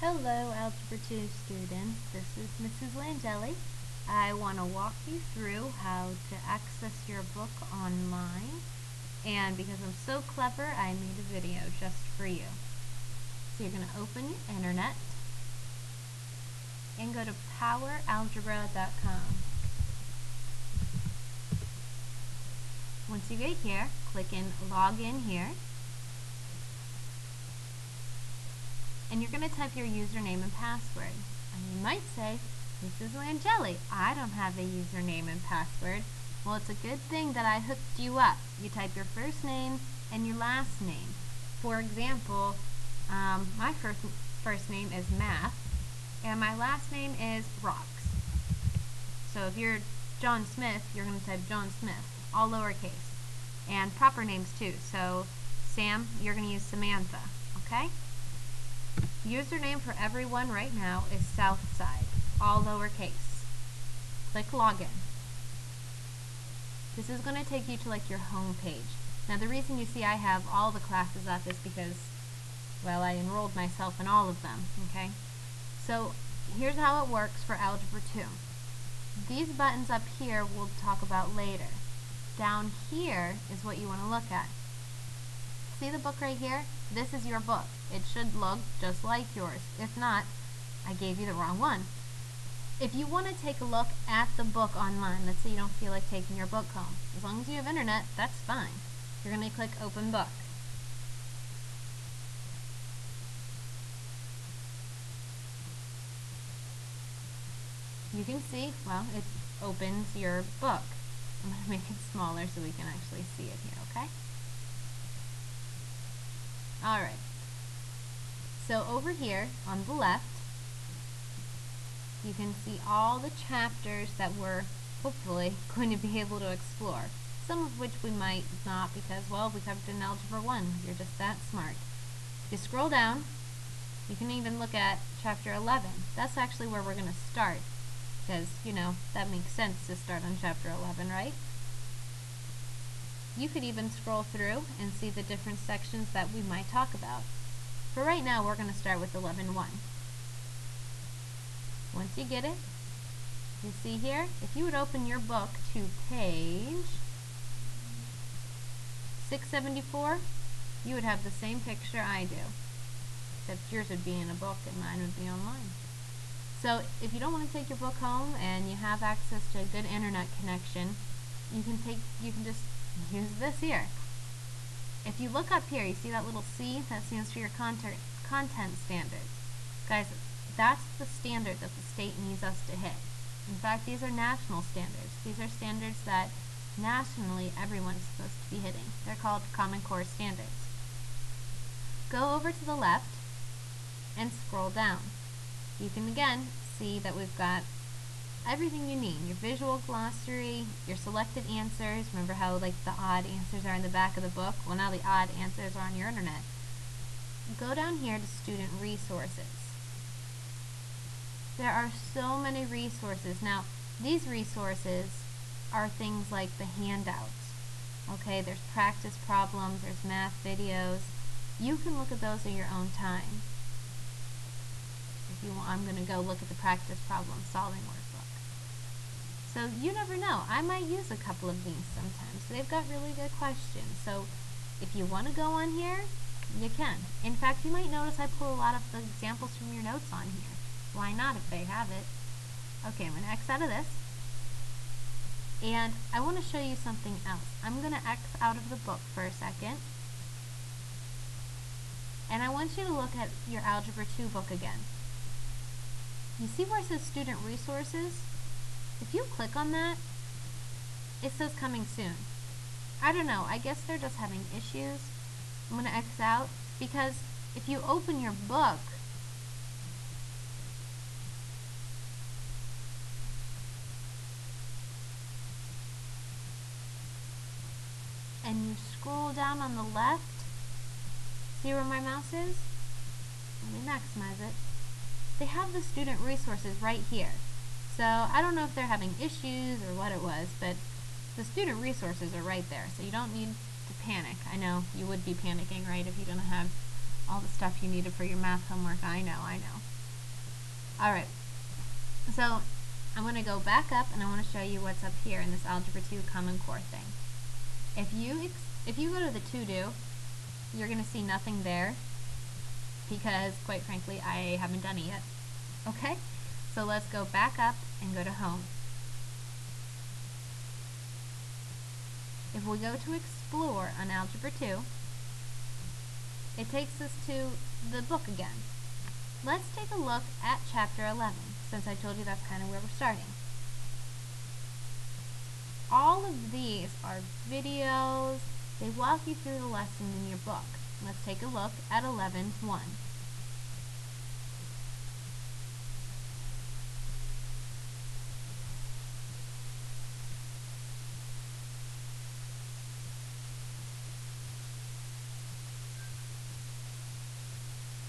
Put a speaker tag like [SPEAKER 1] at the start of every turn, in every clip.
[SPEAKER 1] Hello, Algebra 2 students. This is Mrs. Langelli. I want to walk you through how to access your book online, and because I'm so clever, I made a video just for you. So you're going to open your internet and go to poweralgebra.com. Once you get here, click in Login here. And you're going to type your username and password. And you might say, Mrs. Langelli, I don't have a username and password. Well, it's a good thing that I hooked you up. You type your first name and your last name. For example, my first name is Math, and my last name is Rocks. So if you're John Smith, you're going to type John Smith, all lowercase. And proper names too. So Sam, you're going to use Samantha, okay? Username for everyone right now is Southside, all lowercase. Click Login. This is going to take you to like your home page. Now the reason you see I have all the classes up is because, well, I enrolled myself in all of them, okay? So here's how it works for Algebra 2. These buttons up here we'll talk about later. Down here is what you want to look at. See the book right here? This is your book. It should look just like yours. If not, I gave you the wrong one. If you want to take a look at the book online, let's say you don't feel like taking your book home, as long as you have internet, that's fine. You're going to click Open Book. You can see, well, it opens your book. I'm going to make it smaller so we can actually see it here, okay? Alright, so over here on the left, you can see all the chapters that we're hopefully going to be able to explore. Some of which we might not because, well, we covered in Algebra 1. You're just that smart. If you scroll down, you can even look at chapter 11. That's actually where we're going to start because, you know, that makes sense to start on chapter 11, right? You could even scroll through and see the different sections that we might talk about. For right now, we're going to start with 11.1. Once you get it, you see here, if you would open your book to page 674, you would have the same picture I do, except yours would be in a book and mine would be online. So if you don't want to take your book home and you have access to a good internet connection, you can just use this here. If you look up here, you see that little C? That stands for your content standards. Guys, that's the standard that the state needs us to hit. In fact, these are national standards. These are standards that nationally everyone is supposed to be hitting. They're called Common Core standards. Go over to the left and scroll down. You can again see that we've got everything you need. Your visual glossary, your selected answers. Remember how like the odd answers are in the back of the book? Well, now the odd answers are on your internet. Go down here to student resources. There are so many resources. Now, these resources are things like the handouts. Okay, there's practice problems, there's math videos. You can look at those in your own time. If you want, I'm going to go look at the practice problem solving workbook. So you never know. I might use a couple of these sometimes. They've got really good questions. So if you want to go on here, you can. In fact, you might notice I pull a lot of the examples from your notes on here. Why not if they have it? Okay, I'm going to X out of this. And I want to show you something else. I'm going to X out of the book for a second. And I want you to look at your Algebra 2 book again. You see where it says Student Resources? If you click on that, it says Coming Soon. I don't know, I guess they're just having issues. I'm going to X out because if you open your book, and you scroll down on the left, see where my mouse is? Let me maximize it. They have the student resources right here. So I don't know if they're having issues or what it was, but the student resources are right there. So you don't need to panic. I know you would be panicking, right, if you don't have all the stuff you needed for your math homework. I know. Alright, so I'm going to go back up and I want to show you what's up here in this Algebra 2 Common Core thing. If you go to the to-do, you're going to see nothing there because, quite frankly, I haven't done it yet. Okay? So let's go back up and go to Home. If we go to Explore on Algebra 2, it takes us to the book again. Let's take a look at Chapter 11, since I told you that's kind of where we're starting. All of these are videos. They walk you through the lesson in your book. Let's take a look at 11.1.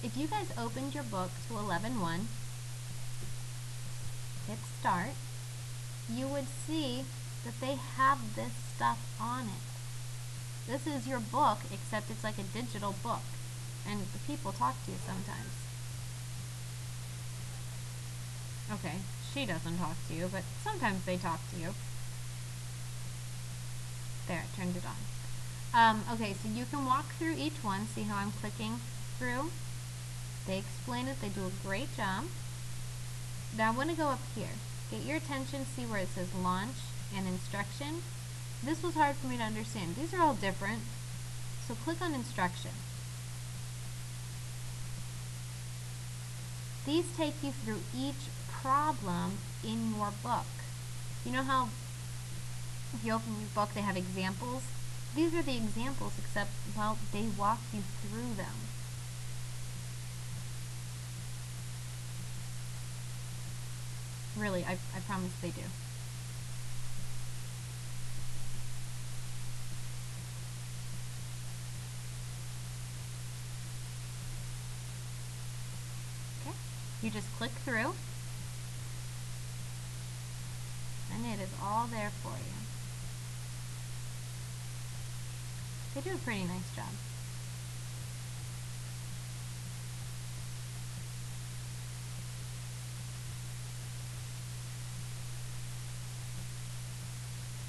[SPEAKER 1] If you guys opened your book to 11.1, hit start, you would see that they have this stuff on it. This is your book, except it's like a digital book, and the people talk to you sometimes. Okay, she doesn't talk to you, but sometimes they talk to you. There, I turned it on. Okay, so you can walk through each one, see how I'm clicking through. They explain it, they do a great job. Now I want to go up here. Get your attention, see where it says launch and instruction. This was hard for me to understand. These are all different. So click on instruction. These take you through each problem in your book. You know how if you open your book they have examples? These are the examples, except, well, they walk you through them. Really, I promise they do. Okay, you just click through, and it is all there for you. They do a pretty nice job.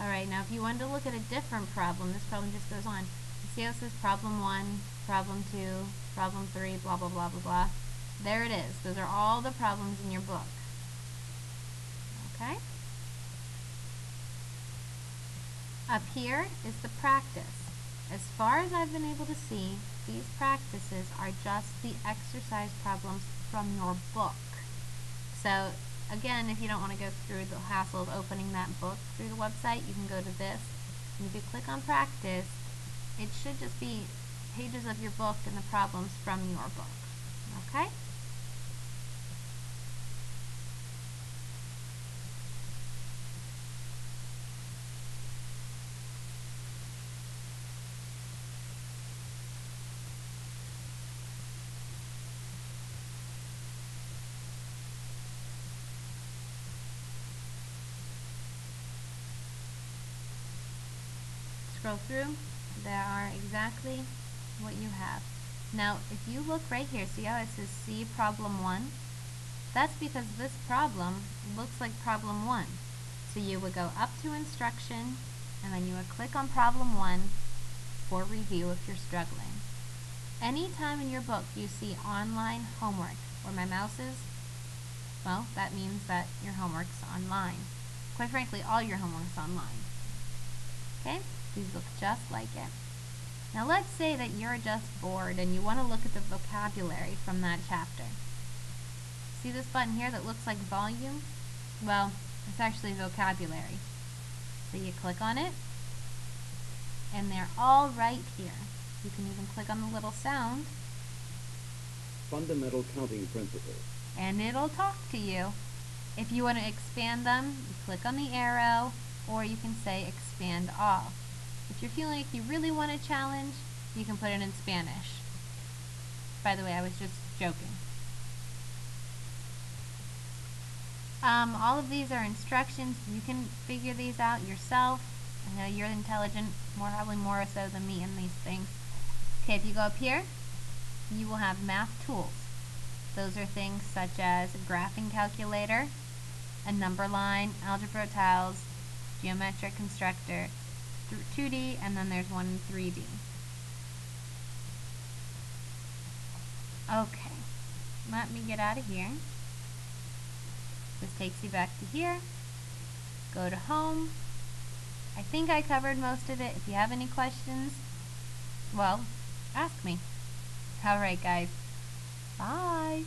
[SPEAKER 1] Alright, now if you wanted to look at a different problem, this problem just goes on. You see how it says problem 1, problem 2, problem 3, blah blah blah blah blah. There it is. Those are all the problems in your book. Okay? Up here is the practice. As far as I've been able to see, these practices are just the exercise problems from your book. So again, if you don't want to go through the hassle of opening that book through the website, you can go to this, and if you click on practice, it should just be pages of your book and the problems from your book. Okay? Scroll through, there are exactly what you have. Now, if you look right here, see how it says C problem 1? That's because this problem looks like problem 1. So you would go up to instruction, and then you would click on problem 1 for review if you're struggling. Anytime in your book you see online homework, where my mouse is, well, that means that your homework's online. Quite frankly, all your homework's online. Okay? These look just like it. Now let's say that you're just bored and you want to look at the vocabulary from that chapter. See this button here that looks like volume? Well, it's actually vocabulary. So you click on it, and they're all right here. You can even click on the little sound.
[SPEAKER 2] Fundamental counting principles.
[SPEAKER 1] And it'll talk to you. If you want to expand them, you click on the arrow, or you can say expand all. If you're feeling like you really want a challenge, you can put it in Spanish. By the way, I was just joking. All of these are instructions. You can figure these out yourself. I know you're intelligent, probably more so than me in these things. Okay, if you go up here, you will have math tools. Those are things such as a graphing calculator, a number line, algebra tiles, geometric constructor, 2D, and then there's one in 3D. Okay, let me get out of here. This takes you back to here. Go to home. I think I covered most of it. If you have any questions, well, ask me. Alright guys, bye!